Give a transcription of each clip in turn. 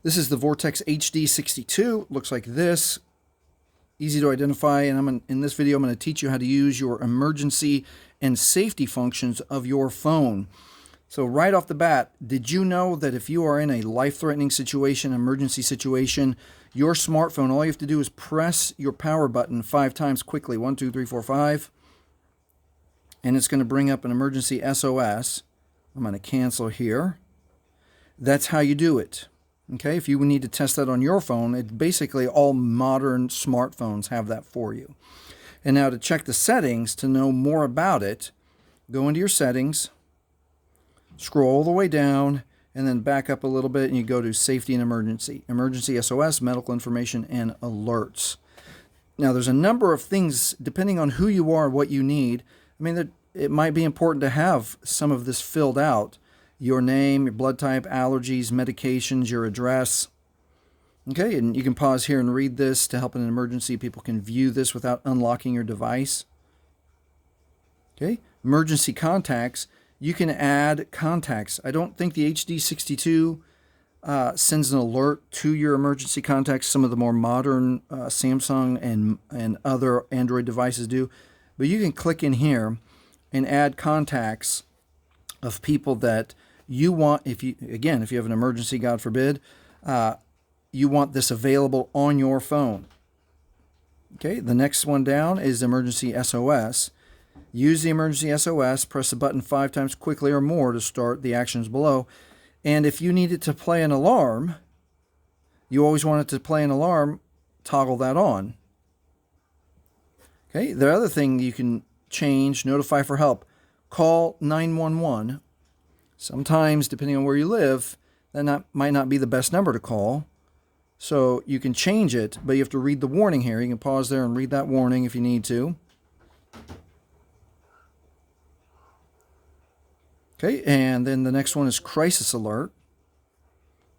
This is the Vortex HD62. Looks like this. Easy to identify, and in this video I'm going to teach you how to use your emergency and safety functions of your phone. So right off the bat, did you know that if you are in a life-threatening situation, emergency situation, your smartphone, all you have to do is press your power button 5 times quickly, 1, 2, 3, 4, 5, and it's going to bring up an emergency SOS. I'm going to cancel here. That's how you do it. Okay, if you need to test that on your phone, basically all modern smartphones have that for you. And now to check the settings, to know more about it, go into your settings, scroll all the way down, and then back up a little bit, and you go to Safety and Emergency. Emergency SOS, Medical Information, and Alerts. Now, there's a number of things, depending on who you are, what you need. I mean, it might be important to have some of this filled out. Your name, your blood type, allergies, medications, your address. Okay, and you can pause here and read this to help in an emergency. People can view this without unlocking your device. Okay, emergency contacts. You can add contacts. I don't think the HD62 sends an alert to your emergency contacts. Some of the more modern Samsung and other Android devices do. But you can click in here and add contacts of people that you want. If you have an emergency, God forbid, you want this available on your phone. Okay, the next one down is emergency SOS. Use the emergency SOS, press the button 5 times quickly or more to start the actions below. And if you need it to play an alarm, you always want it to play an alarm, toggle that on. Okay, the other thing you can change, notify for help. Call 911. Sometimes, depending on where you live, that might not be the best number to call. So you can change it, but you have to read the warning here. You can pause there and read that warning if you need to. Okay, and then the next one is crisis alert.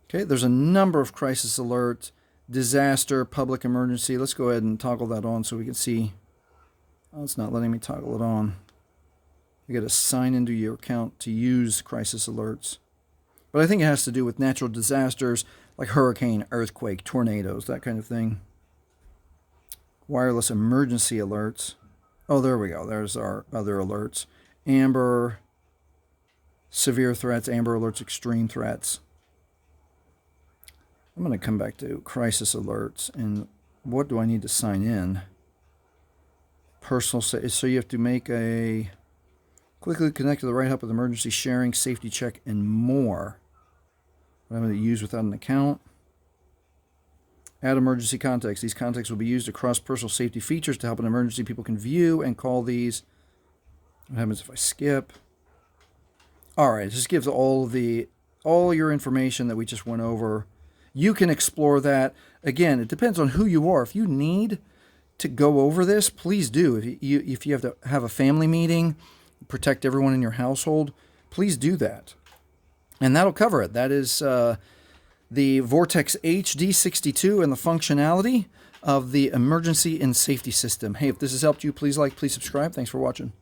Okay, there's a number of crisis alerts, disaster, public emergency. Let's go ahead and toggle that on so we can see. Oh, it's not letting me toggle it on. You got to sign into your account to use crisis alerts. But I think it has to do with natural disasters like hurricane, earthquake, tornadoes, that kind of thing. Wireless emergency alerts. Oh, there we go. There's our other alerts. Amber, severe threats, amber alerts, extreme threats. I'm going to come back to crisis alerts. And what do I need to sign in? Personal, so you have to make a quickly connect to the right help with emergency sharing, safety check, and more. What I'm going to use without an account. Add emergency contacts. These contacts will be used across personal safety features to help an emergency. People can view and call these. What happens if I skip? All right, it just gives all your information that we just went over. You can explore that. Again, it depends on who you are. If you need to go over this, please do. If you have to have a family meeting, protect everyone in your household, please do that. And that'll cover it. That is the Vortex HD62 and the functionality of the emergency and safety system. Hey, if this has helped you, please like, please subscribe. Thanks for watching.